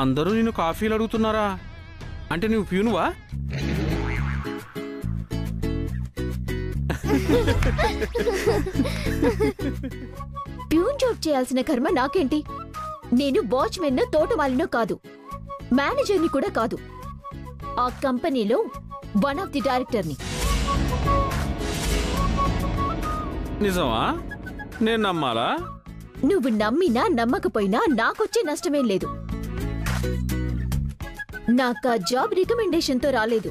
అందరూ నిన్ను కాఫీలు అడుగుతున్నారా? అంటే నువ్వు ప్యూనువా? ప్యూన్ జాబ్ చేయాల్సిన కర్మ నాకేంటి? నేను వాచ్మెన్ తోటమాలినో కాదు, మేనేజర్ని కూడా కాదు. ఆ కంపెనీలో వన్ ఆఫ్ ది డైరెక్టర్ని. నిజమా? నేను నమ్మాలా? నువ్వు నమ్మినా నమ్మకపోయినా నాకొచ్చే నష్టమేం లేదు. నాకా జాబ్ రికమెండేషన్తో రాలేదు,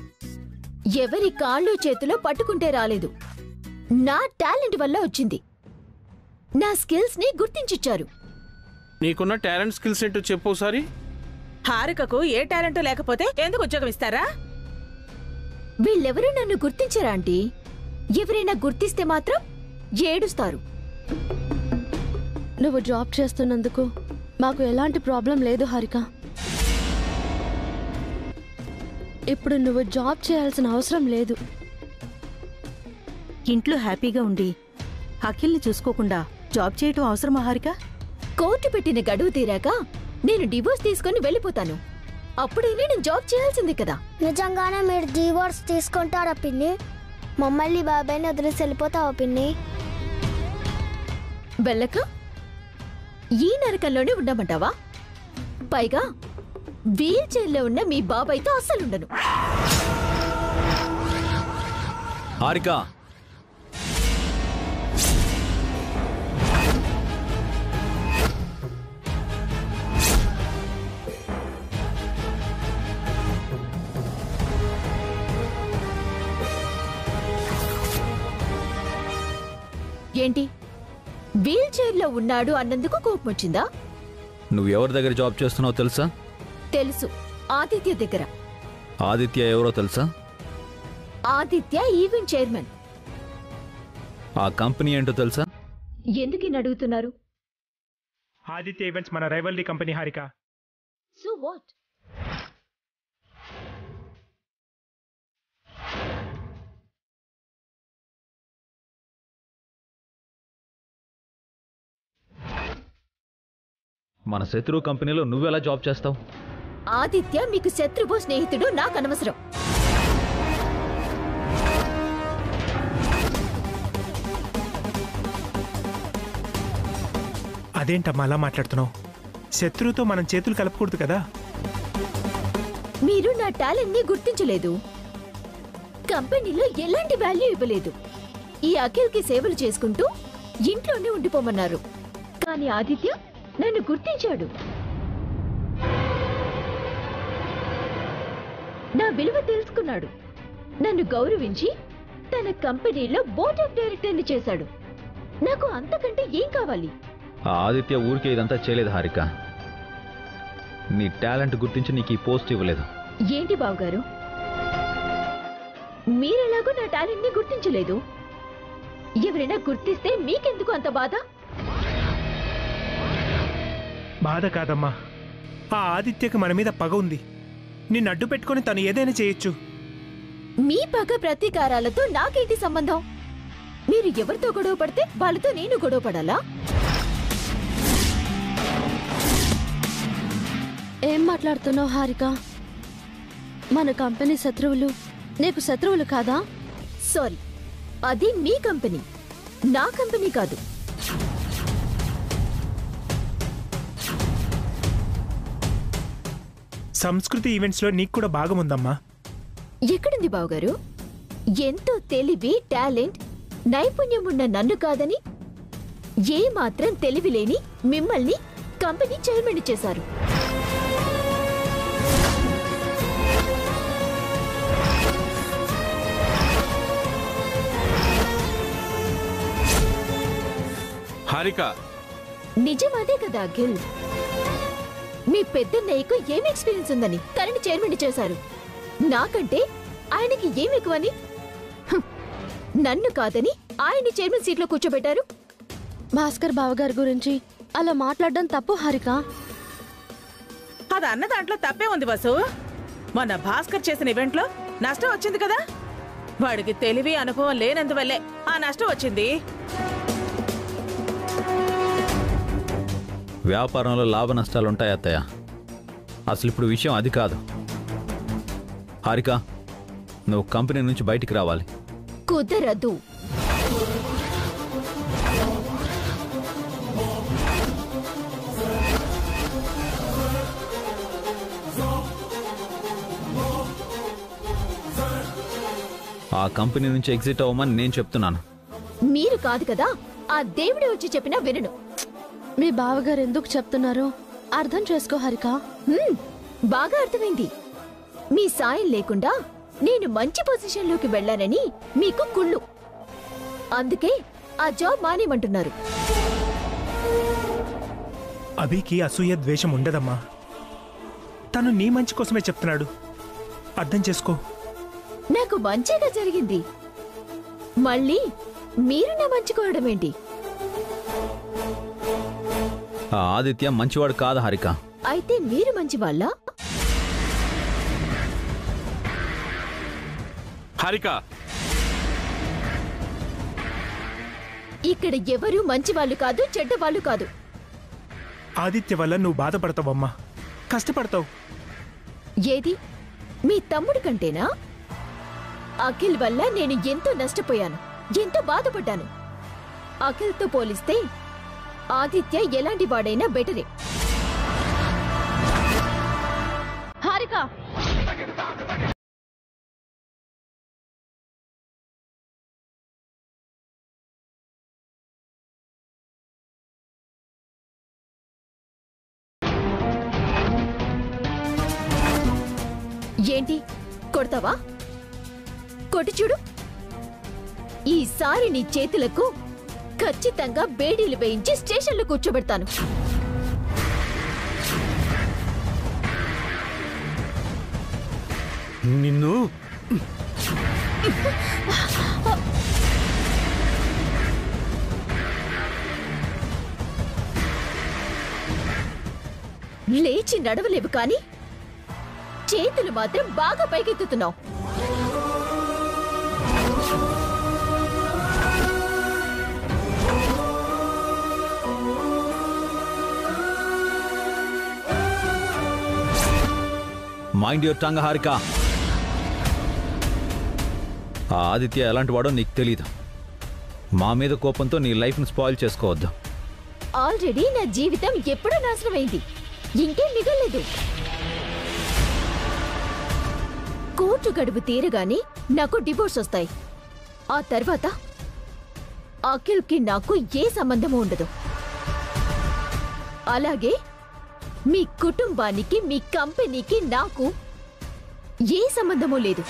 ఎవరి కాళ్ళు చేతిలో పట్టుకుంటే రాలేదు. నా టాలెంట్ వల్ల వచ్చింది. నా స్కిల్స్ ని గుర్తించిచ్చారు. నీకున్న టాలెంట్ స్కిల్స్ ఏంటో చెప్పు ఒకసారి. హారికకు ఏ టాలెంట్ లేకపోతే ఎందుకు ఉద్యోగం ఇస్తారా? వీళ్ళెవరూ నన్ను గుర్తించరా ఆంటీ? ఎవరైనా గుర్తిస్తే మాత్రం ఏడుస్తారు. నువ్వు జాబ్ చేస్తున్నందుకు మాకు ఎలాంటి ప్రాబ్లం లేదు హారిక. ఇప్పుడు నువ్వు జాబ్ చేయాల్సిన అవసరం లేదు. ఇంట్లో హ్యాపీగా ఉండి అఖిల్ని చూసుకోకుండా జాబ్ చేయటం అవసరమా హారిక? కోర్టు పెట్టిన గడువు తీరాక నేను డివోర్స్ తీసుకుని వెళ్ళిపోతాను. అప్పుడైనా నేను జాబ్ చేయాల్సింది కదా. నిజంగానే మీరు డివోర్స్ తీసుకుంటారా పిన్ని? మమ్మల్ని బాబాయ్ని వదిలేసి వెళ్ళిపోతావా పిన్ని? వెళ్ళక ఈ నరకంలోనే ఉండమంటావా? పైగా వీల్ చైర్లో ఉన్న మీ బాబాయ్తో అస్సలుండను. హారిక, ఏంటి వీల్ చైర్లో ఉన్నాడు అన్నందుకు కోపం వచ్చిందా? నువ్వు ఎవరి దగ్గర జాబ్ చేస్తున్నావో తెలుసా? తెలుసు, ఆదిత్య దగ్గర. ఆదిత్య ఎవరో తెలుసా? Aditya event chairman. ఆ కంపెనీ ఏంటో తెలుసా? ఎందుకు అడుగుతున్నారు? ఆదిత్య ఈవెంట్స్ మన rivalry company Harika. So what? మన శత్రు కంపెనీలో నువ్వెలా జాబ్ చేస్తావు? ఆదిత్య మీకు శత్రువు స్నేహితుడు నాకు అనవసరం. అదేంటమ్మా అలా మాట్లాడుతున్నావు? శత్రువుతో మనం చేతులు కలపకూడదు కదా. మీరు నా టాలెంట్ ని గుర్తించలేదు, కంపెనీలో ఎలాంటి వాల్యూ ఇవ్వలేదు. ఈ అఖిల్ కి సేవలు చేసుకుంటూ ఇంట్లోనే ఉండిపోమన్నారు. కానీ ఆదిత్య నన్ను గుర్తించాడు. నా విలువ తెలుసుకున్నాడు. నన్ను గౌరవించి తన కంపెనీలో బోర్డ్ ఆఫ్ డైరెక్టర్ని చేశాడు. నాకు అంతకంటే ఏం కావాలి? ఆ ఆదిత్య ఊరికే ఇదంతా చేయలేదు హారిక. నీ టాలెంట్ గుర్తించి నీకు ఈ పోస్ట్ ఇవ్వలేదు. ఏంటి బావగారు, మీరెలాగో నా టాలెంట్ ని గుర్తించలేదు. ఎవరైనా గుర్తిస్తే మీకెందుకు అంత బాధ? బాధ కాదమ్మా, ఆ ఆదిత్యకి మన మీద పగ ఉంది. నిన్ను అడ్డు పెట్టుకుని తను ఏదైనా చేయొచ్చు. మీ పగ ప్రతీకారాలతో నాకేంటి సంబంధం? మీరు ఎవరితో గొడవ పడితే వాళ్ళతో నేను గొడవ పడాలా? ఏం మాట్లాడుతున్నావు హారిక? మన కంపెనీ శత్రువులు నీకు శత్రువులు కాదా? సారీ, అది మీ కంపెనీ, నా కంపెనీ కాదు. సంస్కృతి ఈవెంట్స్లో నీకు కూడా భాగం ఉందమ్మా. ఎక్కడుంది బావగారు? ఎంతో తెలివి, టాలెంట్, నైపుణ్యం ఉన్న నన్ను కాదని ఏ మాత్రం తెలివి లేని మిమ్మల్ని కంపెనీ చైర్మన్ చేశారు. హారిక, నిజం అదే కదా అఖిల్. మీ పెద్దన్నయ్యకు ఏం ఎక్స్పీరియన్స్ ఉందని తనని చైర్మన్ చేశారు. నాకంటే ఆయనకి ఏం ఎక్కువని నన్ను కాదని ఆయన్ని చైర్మన్ సీట్లో కూర్చోబెట్టారు. భాస్కర్ బావగారి గురించి అలా మాట్లాడడం తప్పు హారిక. అది అన్న దాంట్లో తప్పే ఉంది వసు. మన భాస్కర్ చేసిన ఈవెంట్లో నష్టం వచ్చింది కదా. వాడికి తెలివి అనుభవం లేనందువల్లే ఆ నష్టం వచ్చింది. వ్యాపారంలో లాభ నష్టాలు ఉంటాయి అత్తయ్య. అసలు ఇప్పుడు విషయం అది కాదు. హారిక, నువ్వు కంపెనీ నుంచి బయటికి రావాలి. కుదరదు. ఆ కంపెనీ నుంచి ఎగ్జిట్ అవ్వమని నేను చెప్తున్నాను. మీరు కాదు కదా, ఆ దేవుడే వచ్చి చెప్పినా వినను. మీ బావగారు ఎందుకు చెప్తున్నారో అర్థం చేసుకో హారిక. బాగా అర్థమైంది. మీ సాయం లేకుండా నేను మంచి పొజిషన్లోకి వెళ్ళానని మీకు కుళ్ళు. అందుకే ఆ జాబ్ మానేమంటున్నారు. అభికి అసూయ ద్వేషం ఉండదమ్మా. తను నీ మంచి కోసమే చెప్తున్నాడు. అర్థం చేసుకో. నాకు మంచిగా జరిగింది, మళ్ళీ మీరు నా మంచుకోవడం ఏంటి? ఆ ఆదిత్య మంచివాడు కాదు హారిక. అయితే మీరు మంచివాళ్ళ? హారిక, ఇక్కడ ఎవరు మంచివాళ్ళు కాదు, చెడ్డవాళ్ళు కాదు. ఆదిత్య వల్ల నువ్వు బాధపడతావమ్మా, కష్టపడతావు. ఏది మీ తమ్ముడి కంటేనా? అఖిల్ వల్ల నేను ఎంతో నష్టపోయాను, ఎంతో బాధపడ్డాను. అఖిల్తో పోలిస్తే ఆదిత్య ఎలాంటి వాడైనా బెటరే. హారిక, ఏంటి కొడతావా? కొట్టి చూడు. ఈసారి నీ చేతులకు ఖచ్చితంగా బేడీలు వేయించి స్టేషన్లో కూర్చోబెడతాను. నిన్ను లేచి నడవలేవు కానీ చేతులు మాత్రం బాగా పైకెత్తుతున్నావు. Mind your tongue Harika. ఆ ఆదిత్య ఎలాంటి వాడో నీకు తెలీదు. మా మీద కోపంతో నీ లైఫ్ను స్పాయిల్ చేసుకోవద్దు. ఆల్రెడీ నా జీవితం ఎప్పుడూ నాశనమైంది, ఇంకేం మిగలేదు. కోర్టు గడువు తీరగానే నాకు డివోర్స్ వస్తాయి. ఆ తర్వాత అఖిల్కి నాకు ఏ సంబంధము ఉండదు. అలాగే మీ కుటుంబానికి, మీ కంపెనీకి నాకు ఏ సంబంధమూ లేదు.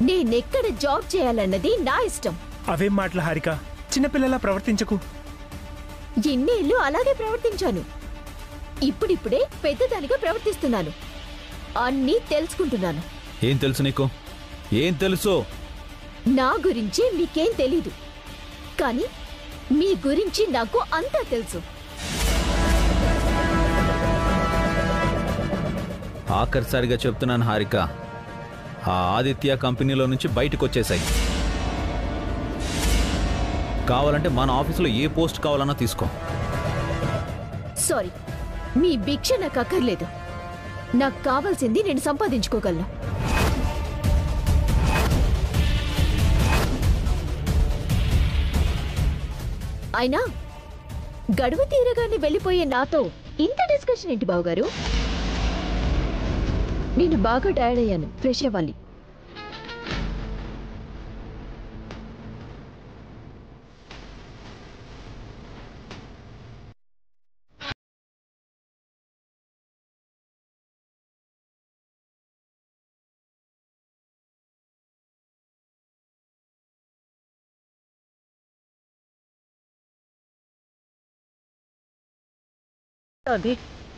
నేనెక్కడ జాబ్ చేయాలన్నది నా ఇష్టం. అవేం మాటలు హారిక, చిన్నపిల్లలా ప్రవర్తించకు. ఇన్నేళ్ళు అలాగే ప్రవర్తించాను. ఇప్పుడిప్పుడే పెద్దదానిగా ప్రవర్తిస్తున్నాను. అన్నీ తెలుసుకుంటున్నాను. ఏం తెలుసు నీకు? ఏం తెలుసు? నా గురించి మీకేం తెలీదు, కానీ మీ గురించి నాకు అంతా తెలుసు. ఆఖరిసారిగా చెప్తున్నాను హారిక, ఆ ఆదిత్య కంపెనీలో నుంచి బయటకు వచ్చేసాయి. కావాలంటే మన ఆఫీసులో ఏ పోస్ట్ కావాలన్నా తీసుకో. సారీ, మీ భిక్ష నాకు అక్కర్లేదు. నాకు కావాల్సింది నేను సంపాదించుకోగలను. అయినా గడువు తీరగానే వెళ్ళిపోయే నాతో ఇంత డిస్కషన్ ఏంటి బావగారు? నేను బాగా టైర్డ్ అయ్యాను, ఫ్రెష్ అవ్వాలి.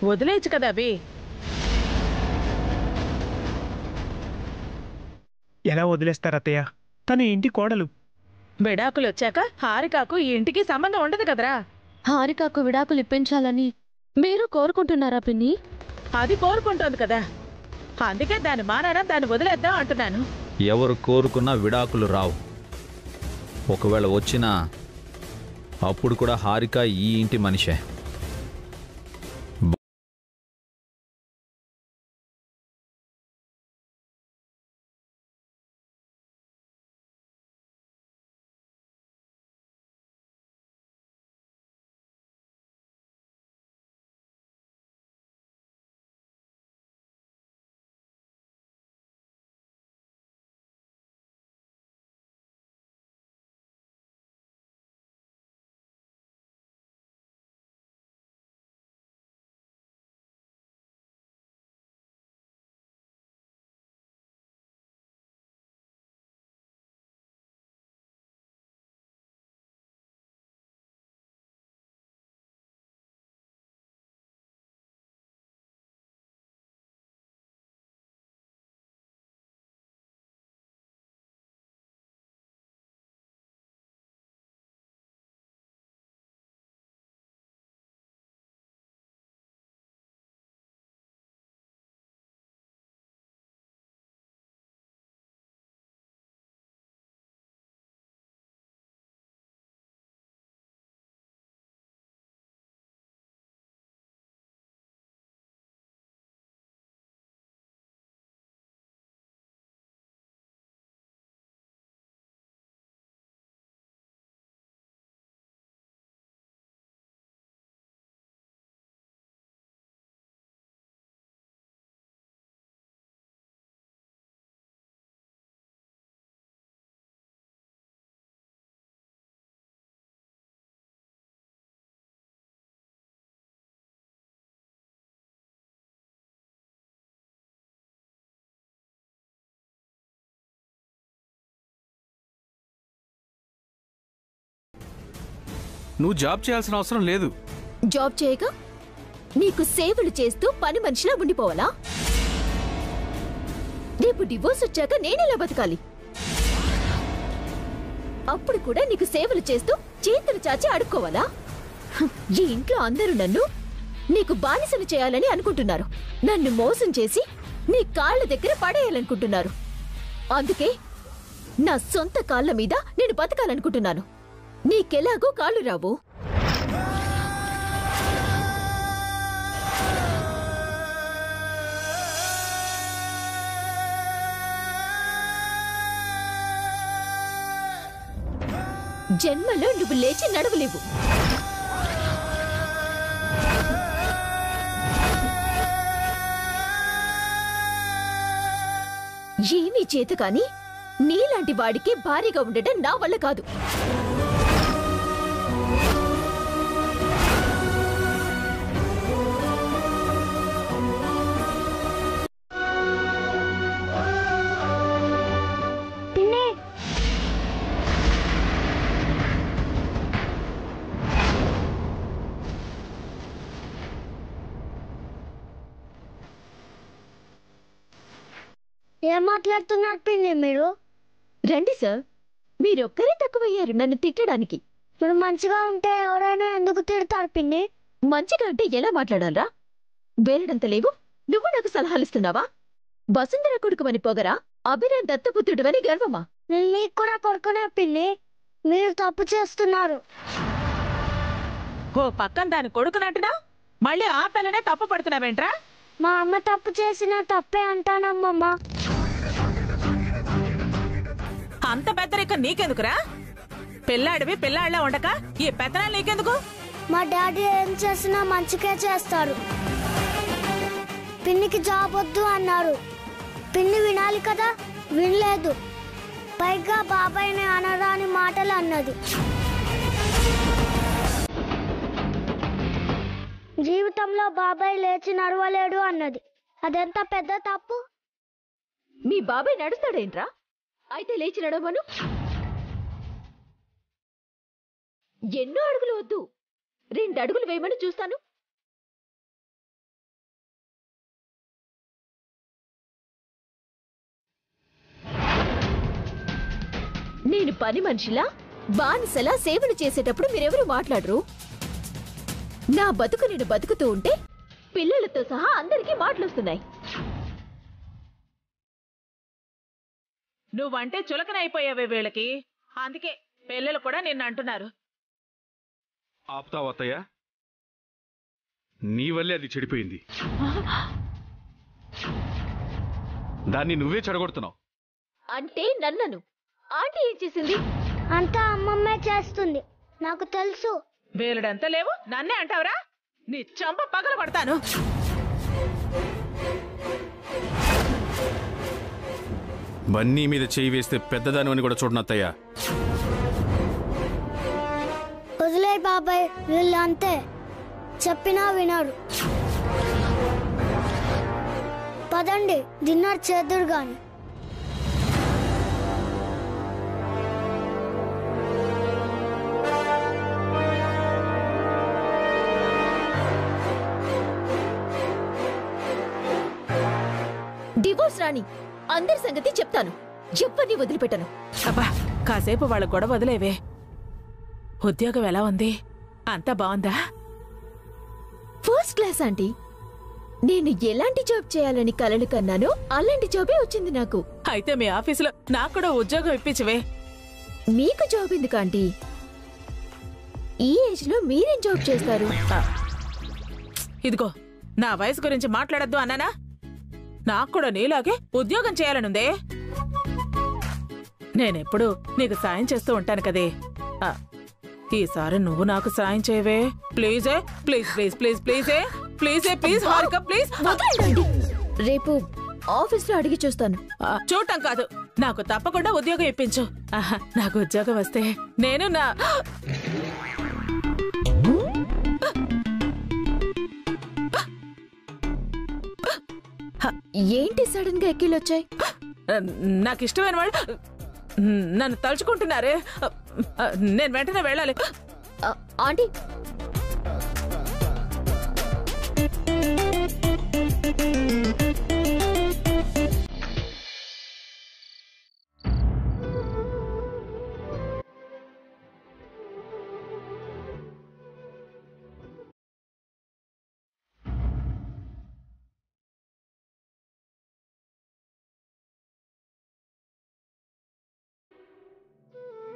వదిలేచ్చు కదా అభి. ఎలా వదిలేస్తారు అత్తయ్య? తను ఇంటి కోడలు. విడాకులు వచ్చాక హారికకు ఈ ఇంటికి సంబంధం ఉండదు కదరా. హారికకు విడాకులు ఇప్పించాలని మీరు కోరుకుంటున్నారా పిన్ని? అది కోరుకుంటోంది కదా, అందుకే దాని మానాన దాన్ని వదిలేద్దాం అంటున్నాను. ఎవరు కోరుకున్నా విడాకులు రావు. ఒకవేళ వచ్చినా అప్పుడు కూడా హారిక ఈ ఇంటి మనిషే. నువ్వు జాబ్ చేయాల్సిన అవసరం లేదు. జాబ్ చేయక నీకు సేవలు చేస్తూ పని మనిషిలా ఉండిపోవాలా? రేపు డివోర్స్ వచ్చాక నేనెలా బతకాలి? అప్పుడు కూడా నీకు సేవలు చేస్తూ చేతులు చాచి అడుక్కోవాలా? ఈ ఇంట్లో అందరూ నన్ను నీకు బానిసలు చేయాలని అనుకుంటున్నారు. నన్ను మోసం చేసి నీ కాళ్ళ దగ్గర పడేయాలనుకుంటున్నారు. అందుకే నా సొంత కాళ్ళ మీద నేను బతకాలనుకుంటున్నాను. నీకెలాగూ కాళ్ళు రావు. జన్మలో నువ్వు లేచి నడవలేవు. ఏమీ చేత కాని నీలాంటి వాడికి భారీగా ఉండటం నా వల్ల కాదు. ఏం మాట్లాడుతున్నారు పిన్ని మీరు? రండి సార్, మీరొక్కరే తక్కువయ్యారు నన్ను తిట్టడానికి. మీరు మంచిగా ఉంటే ఎవరైనా ఎందుకు తిడతారు పిన్ని? మంచిగా అంటే ఎలా మాట్లాడాలరా? వేరడంత లేవు. నువ్వు నాకు సలహాలిస్తున్నావా? వసుంధర కొడుకుమని పొగరా? అభిరామ్ దత్తపుత్రుడువని గర్వమా? నేను నీకు కూడా కొడుకునే పిన్ని. మీరు తప్పు చేస్తున్నారు. ఓ పక్కన దాని కొడుకునట్టునా మళ్ళీ ఆ పిల్లనే తప్పు పడుతున్నావేంట్రా? మా అమ్మ తప్పు చేసిన తప్పే అంటానమ్మమ్మ. అంత పెద్దరిక నీకెందుకురా? పిల్లాడివి పిల్లాడిలా ఉండక ఈ పెత్తనాలు నీకెందుకు? మా డాడీ ఏం చేసినా మంచిగా చేస్తారు. పిన్నికి జాబ్ వద్దు అన్నారు. పిన్ని వినాలి కదా, వినలేదు. పైగా బాబాయ్ని అనరాని మాటలు అన్నది. జీవితంలో బాబాయ్ లేచి నడవలేడు అన్నది. అదెంత పెద్ద తప్పు. మీ బాబాయ్ నడుస్తాడేంట్రా? అయితే లేచి నడవను. ఎన్నో అడుగులు వద్దు, 2 అడుగులు వేయమని చూస్తాను. నేను పని మనిషిలా బానిసలా సేవలు చేసేటప్పుడు మీరెవరు మాట్లాడరు. నా బతుకు నేను బతుకుతూ ఉంటే పిల్లలతో సహా అందరికీ మాటలొస్తున్నాయి. నువ్వంటే చులకనైపోయావే వీళ్ళకి, అందుకే పిల్లలు కూడా నిన్ను అంటున్నారు. ఆపుతావా అత్తయ్య? నీ వల్లే అది చెడిపోయింది. దాన్ని నువ్వే చెడగొడుతున్నావు. అంటే నన్నను ఆంటీ ఏం చేసింది? అంతా అమ్మమ్మే చేస్తుంది, నాకు తెలుసు. వేలుడంతా లేవు, నన్నే అంటావురా? నీ చంప పగల కొడతాను. బన్నీ మీద చేయి వేస్తే పెద్దదాని అని కూడా చూడను అత్తయ్య. వదిలే బాబాయ్, వీళ్ళు అంతే, చెప్పినా వినరు. పదండి, డిన్నర్ చేద్దురు గాని. డివోర్స్ రాణి, అందరి సంగతి చెప్తాను, ఎవ్వరిని వదిలిపెట్టను. అబ్బా, కాసేపు వాళ్ళ గొడవ వదిలేవే. ఉద్యోగం ఎలా ఉంది? అంతా బాగుందా? First class aunty. నేను ఎలాంటి జాబ్ చేయాలని కలలు కన్నానో అలాంటి జాబే వచ్చింది నాకు. అయితే మీ ఆఫీసులో నాకు కూడా ఉద్యోగం ఇప్పించవే. మీకు జాబ్ ఎందుకు ఆంటీ? ఈ ఏజ్ లో మీరేం జాబ్ చేస్తారు? ఇదిగో, నా వయసు గురించి మాట్లాడద్దు అన్నానా? నాకు కూడా నీలాగే ఉద్యోగం చేయాలనుందే. నేనెప్పుడు నీకు సాయం చేస్తూ ఉంటాను కదే. ఈసారి నువ్వు నాకు సాయం చేయవే ప్లీజే. ప్లీజ్ ప్లీజ్ ప్లీజ్ ప్లీజే ప్లీజే ప్లీజ్ హారిక ప్లీజ్. రేపు ఆఫీస్ లో అడిగి చూస్తాను. చూడటం కాదు, నాకు తప్పకుండా ఉద్యోగం ఇప్పించు. నాకు ఉద్యోగం వస్తే నేను నా ఏంటి సడన్ గా ఎక్కిలొచ్చాయి? నాకు ఇష్టమైన వాళ్ళు నన్ను తలుచుకుంటున్నారే. నేను వెంటనే వెళ్ళాలి. ఆంటీ,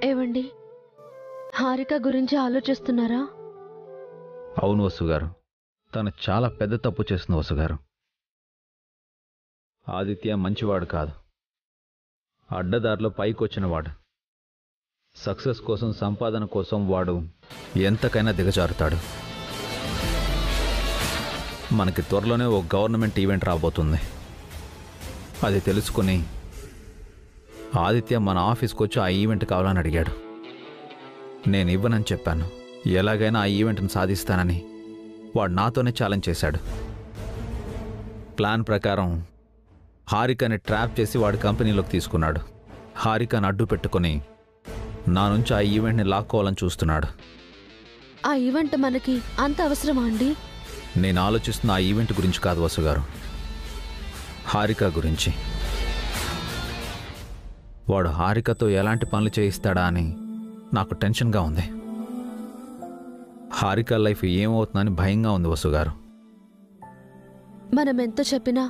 ఏవండి, హారిక గురించి ఆలోచిస్తున్నారా? అవును వసుగారు, తను చాలా పెద్ద తప్పు చేస్తుంది వసుగారు. ఆదిత్య మంచివాడు కాదు, అడ్డదారిలో పైకొచ్చినవాడు. సక్సెస్ కోసం, సంపాదన కోసం వాడు ఎంతకైనా దిగజారుతాడు. మనకి త్వరలోనే ఓ గవర్నమెంట్ ఈవెంట్ రాబోతుంది. అది తెలుసుకుని ఆదిత్య మన ఆఫీస్కి వచ్చి ఆ ఈవెంట్ కావాలని అడిగాడు. నేను ఇవ్వనని చెప్పాను. ఎలాగైనా ఆ ఈవెంట్ని సాధిస్తానని వాడు నాతోనే ఛాలెంజ్ చేశాడు. ప్లాన్ ప్రకారం హారికని ట్రాప్ చేసి వాడి కంపెనీలోకి తీసుకున్నాడు. హారికని అడ్డు పెట్టుకుని నా నుంచి ఆ ఈవెంట్ని లాక్కోవాలని చూస్తున్నాడు. ఆ ఈవెంట్ మనకి అంత అవసరమా అండి? నేను ఆలోచిస్తున్న ఆ ఈవెంట్ గురించి కాదు వసుగారు, హారిక గురించి. వాడు హారికతో ఎలాంటి పనులు చేయిస్తాడా అని నాకు టెన్షన్గా ఉంది. హారిక లైఫ్ ఏమవుతుందని భయంగా ఉంది వసుగారు. మనం ఎంత చెప్పినా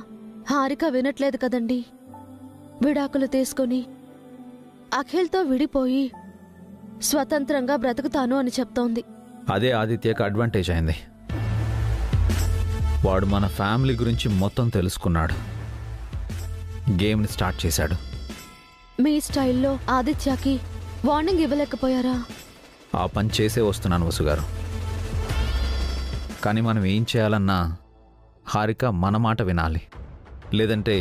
హారిక వినట్లేదు కదండి. విడాకులు తీసుకొని అఖిల్తో విడిపోయి స్వతంత్రంగా బ్రతుకుతాను అని చెప్తోంది. అదే ఆదిత్యకు అడ్వాంటేజ్ అయింది. వాడు మన ఫ్యామిలీ గురించి మొత్తం తెలుసుకున్నాడు. గేమ్ని స్టార్ట్ చేశాడు. మీ స్టైల్లో ఆదిత్యకి వార్నింగ్ ఇవ్వలేకపోయారా? ఆ పని చేసే వస్తున్నాను వసుగారు. కానీ మనం ఏం చేయాలన్నా హారిక మన మాట వినాలి. లేదంటే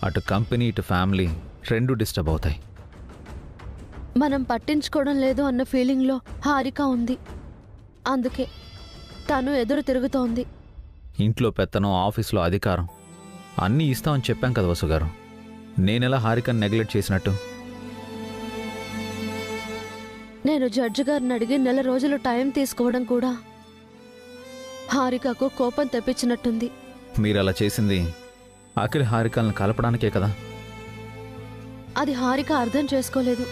అటు కంపెనీ ఇటు ఫ్యామిలీ రెండు డిస్టర్బ్ అవుతాయి. మనం పట్టించుకోవడం లేదు అన్న ఫీలింగ్లో హారిక ఉంది. అందుకే తను ఎదురు తిరుగుతోంది. ఇంట్లో పెత్తనం, ఆఫీస్లో అధికారం అన్నీ ఇస్తామని చెప్పాం కదా వసుగారు. నేనెలా హారికను నెగ్లెక్ట్ చేసినట్టు? నేను జడ్జి గారిని అడిగి 1 నెల రోజులు టైం తీసుకోవడం కూడా హారికకు కోపం తెప్పించినట్టుంది. మీరు అలా చేసింది అఖిల్ హారికలను కలపడానికే కదా. అది హారిక అర్థం చేసుకోలేదు.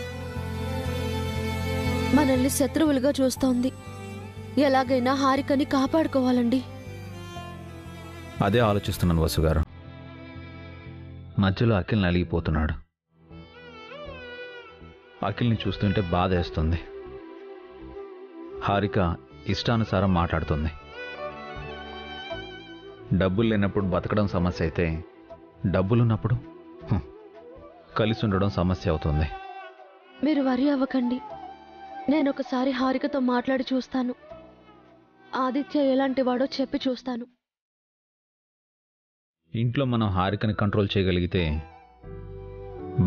మనల్ని శత్రువులుగా చూస్తోంది. ఎలాగైనా హారికని కాపాడుకోవాలండి. అదే ఆలోచిస్తున్నాను వసుగారు. మధ్యలో అఖిల్ నలిగిపోతున్నాడు. అఖిల్ని చూస్తుంటే బాధేస్తుంది. హారిక ఇష్టానుసారం మాట్లాడుతుంది. డబ్బులు లేనప్పుడు బతకడం సమస్య అయితే డబ్బులున్నప్పుడు కలిసి ఉండడం సమస్య అవుతుంది. మీరు వరి అవ్వకండి. నేను ఒకసారి హారికతో మాట్లాడి చూస్తాను. ఆదిత్య ఎలాంటి వాడో చెప్పి చూస్తాను. ఇంట్లో మనం హారికని కంట్రోల్ చేయగలిగితే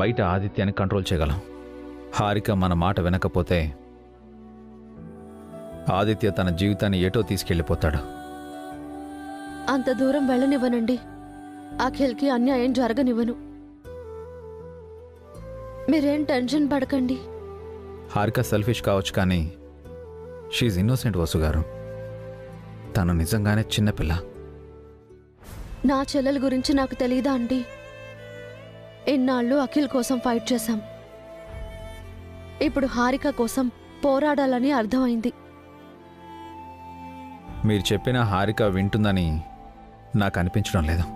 బయట ఆదిత్యాన్ని కంట్రోల్ చేయగలం. హారిక మన మాట వినకపోతే ఆదిత్య తన జీవితాన్ని ఏటో తీసుకెళ్ళిపోతాడు. అంత దూరం వెళ్ళనివ్వనండి. అఖిల్కి అన్యాయం జరగనివ్వను. మీరేం టెన్షన్ పడకండి. హారిక సెల్ఫిష్ కావచ్చు, కానీ షీఈ్ ఇన్నోసెంట్ వసు గారు. తను నిజంగానే చిన్నపిల్ల. నా చెల్లెల గురించి నాకు తెలీదా అండి? ఇన్నాళ్ళు అఖిల్ కోసం ఫైట్ చేశాం. ఇప్పుడు హారిక కోసం పోరాడాలని అర్థమైంది. మీరు చెప్పిన హారిక వింటుందని నాకు అనిపించడం లేదు.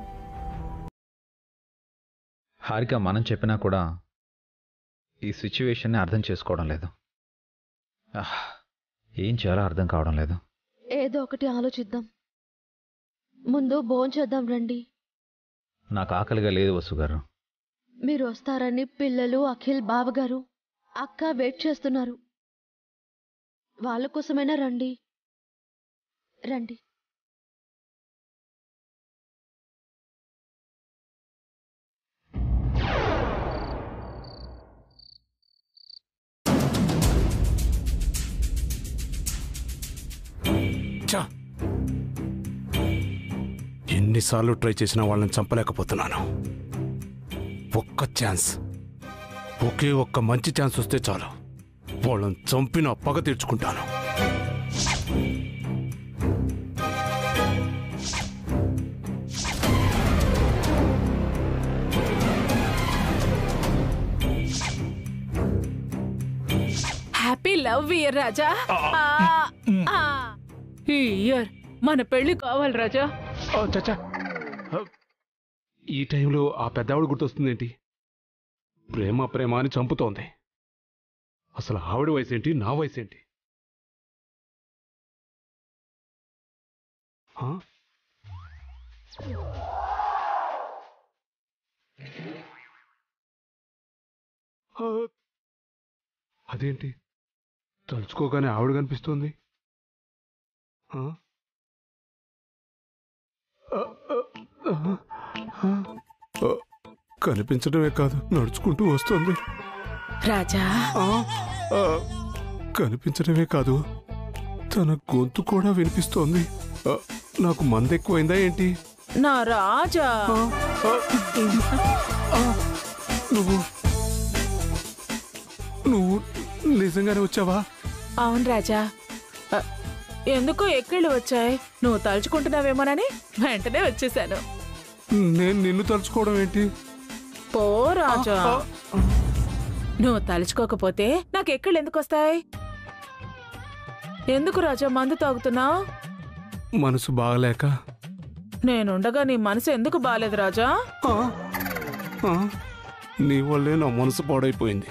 హారిక మనం చెప్పినా కూడా ఈ సిచ్యువేషన్ని అర్థం చేసుకోవడం లేదు. ఏం చేయాలో అర్థం కావడం లేదు. ఏదో ఒకటి ఆలోచిద్దాం. ముందు భోంచేద్దాం రండి. నాకు ఆకలిగా లేదు వసు గారు. మీరు వస్తారని పిల్లలు, అఖిల్, బావగారు, అక్క వెయిట్ చేస్తున్నారు. వాళ్ళ కోసమైనా రండి. రండి. ఎన్నిసార్లు ట్రై చేసినా వాళ్ళని చంపలేకపోతున్నాను. ఒక్క ఛాన్స్, ఒకే ఒక్క మంచి ఛాన్స్ వస్తే చాలు. వాళ్ళని చంపిన పగ తీర్చుకుంటాను. హ్యాపీ లవ్ ఇయర్ రాజా. ఈ ఇయర్ మన పెళ్లి కావాలి రాజా. చచ్చా, ఈ టైంలో ఆ పెద్దవాడు గుర్తొస్తుందేంటి? ప్రేమ ప్రేమ అని చంపుతోంది. అసలు ఆవిడ వయసేంటి, నా వయసేంటి? అదేంటి తలుచుకోగానే ఆవిడ కనిపిస్తోంది? కనిపించడమే కాదు, నడుచుకుంటూ వస్తుంది. రాజా, కనిపించడమే కాదు, తన గొంతు కూడా వినిపిస్తోంది. నాకు మందు ఎక్కువైందా ఏంటి? నా రాజా, నువ్వు నువ్వు నిజంగానే వచ్చావా? అవును రాజా. ఎందుకు ఎక్కిళ్ళు వచ్చాయి? నువ్వు తలుచుకుంటున్నావేమోనని వెంటనే వచ్చేసాను. నేను నిన్ను తలుచుకోవడం ఏంటి? పో రాజా. నువ్వు తలుచుకోకపోతే నాకు ఎక్కిళ్ళు ఎందుకు వస్తాయి? ఎందుకు రాజా మందు తాగుతున్నావు? మనసు బాగలేక. నేనుండగా నీ మనసు ఎందుకు బాలేదు రాజా? నీ వల్లే నా మనసు పాడైపోయింది.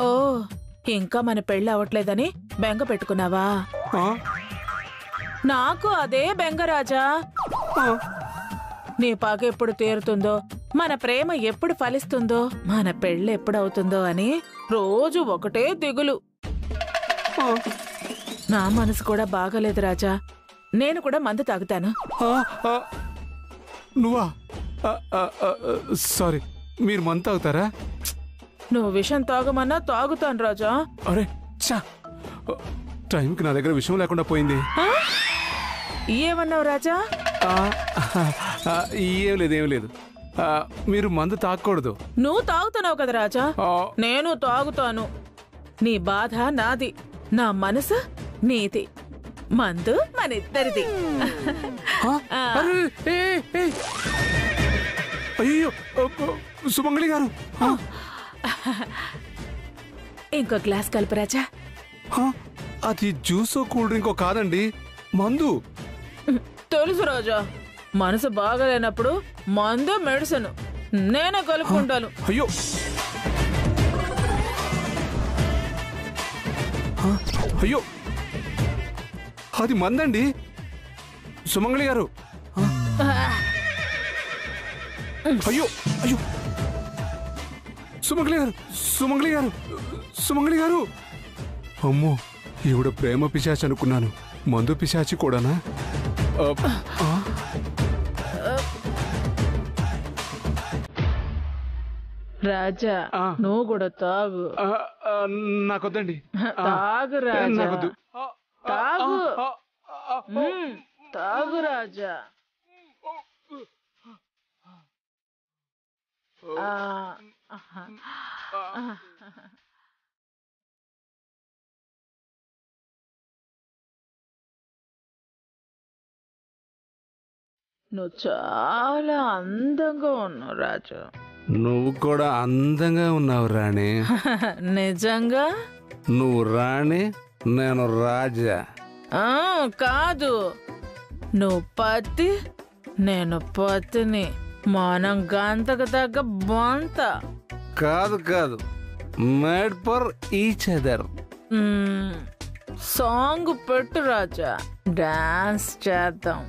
ఓ, ఇంకా మన పెళ్ళి అవట్లేదని బెంగ పెట్టుకున్నావా? నాకు అదే బెంగ రాజా. నీ పగ ఎప్పుడు తీరుతుందో, మన ప్రేమ ఎప్పుడు ఫలిస్తుందో, మన పెళ్ళి ఎప్పుడవుతుందో అని రోజు ఒకటే దిగులు. నా మనసు కూడా బాగలేదు రాజా. నేను కూడా మందు తాగుతాను. నువ్వా? సారీ, మీరు మందు తాగుతారా? నువ్వు విషం తాగమన్నా తాగుతాను రాజా. అరే చా, టైంకి నా దగ్గర విషయం లేకుండా పోయింది. ఏమన్నావు రాజా? ఏం లేదు, ఏం లేదు. మీరు మందు తాగకూడదు. నువ్వు తాగుతున్నావు కదా రాజా, నేను తాగుతాను. నీ బాధ నాది, నా మనసు నీది. మందు మన ఇద్దరిది. అయ్యో సుమంగళి గారు, ఇంకో గ్లాస్ కలుపు రాజా. అది జ్యూసో కూల్ డ్రింకో కాదండి, మందు. తెలుసు రాజా, మనసు బాగలేనప్పుడు మందు మెడిసిన్ నేనే కలుపుకుంటాను. అయ్యో అయ్యో అది మందండి. సుమంగళి గారు. అయ్యో అయ్యో, సుమంగళి గారు, సుమంగళి గారు, సుమంగళి గారు. అమ్మో, ఈవిడ ప్రేమ పిశాచి అనుకున్నాను. మందు పిశాచి కూడానా? రాజా, నువ్వు కూడా తాగు. నాకొద్దండి. తాగు రాజా, తాగు. తాగు రాజా. నువ్వు చాలా అందంగా ఉన్నావు రాజా. నువ్వు కూడా అందంగా ఉన్నావు రాణి. నిజంగా? నువ్వు రాణి, నేను రాజా. కాదు, నువ్వు పతి, నేను పతిని. మనం గంతకు తగ్గ బొంత. కాదు కాదు, made for each other. Song పెట్టు రాజా, డాన్స్ చేద్దాం.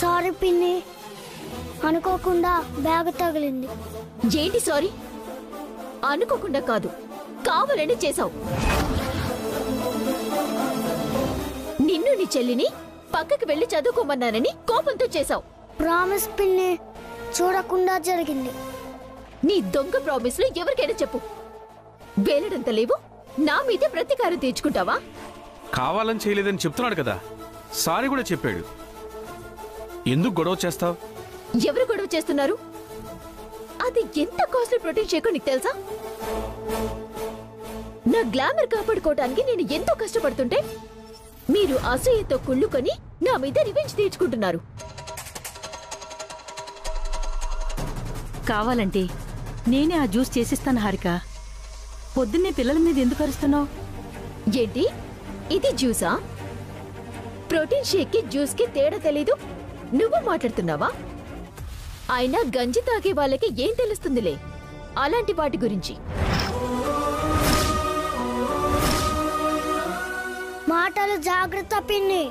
సారీ పిన్ని, అనుకోకుండా బ్యాగ్ తగిలింది. ఏంటి సారీ? అనుకోకుండా కాదు, కావాలని చేశావు. నిన్ను నీ చెల్లిని పక్కకి వెళ్లి చదువుకోమన్నానని కోపంతో చేశావు. ప్రామిస్ పిన్ని, చూడకుండా జరిగింది. నీ దొంగ ప్రామిస్లు ఎవరికైనా చెప్పు. వేలడంత లేవు, నా మీదే ప్రతీకారం తీర్చుకుంటావా? కావాలని చేయలేదని చెప్తున్నాడు కదా, సారీ కూడా చెప్పాడు. ఎందుకు గొడవ చేస్తావు? ఎవరు గొడవ చేస్తున్నారు? అది ఎంత కాస్ట్లీ ప్రోటీన్ షేకో నీకు తెలుసా? నా గ్లామర్ కాపాడుకోవడానికి నేను ఎంతో కష్టపడుతుంటే మీరు అసూయతో కుళ్ళుకొని నా మీద రివెంజ్ తీర్చుకుంటున్నారు. కావాలంటే నేనే ఆ జ్యూస్ చేసిస్తాను హారిక. పొద్దున్నే పిల్లల మీద ఎందుకు అరుస్తున్నావు? ఏంటి ఇది జ్యూసా? ప్రోటీన్ షేక్ కి జ్యూస్ కి తేడా తెలీదు, నువ్వు మాట్లాడుతున్నావా? అయినా గంజి తాగే వాళ్ళకి ఏం తెలుస్తుందిలే అలాంటి వాటి గురించి. మాటలు జాగ్రత్త పిన్ని.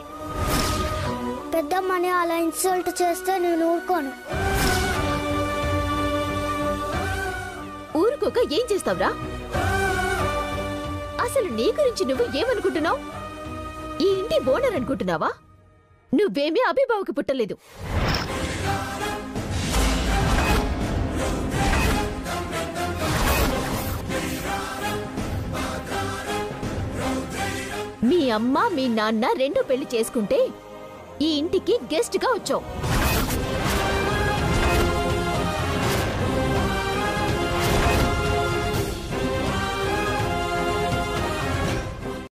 పెద్దమ్మని అలా ఇన్సల్ట్ చేస్తే నేను ఊరుకోను. ఊరుకోక ఏం చేస్తావురా? అసలు నీ గురించి నువ్వు ఏమనుకుంటున్నావు? ఈ ఇంటి ఓనర్ అనుకుంటున్నావా? నువ్వేమీ అభిబావుకి పుట్టలేదు. మీ అమ్మ మీ నాన్న రెండో పెళ్లి చేసుకుంటే ఈ ఇంటికి గెస్ట్ గా వచ్చావు.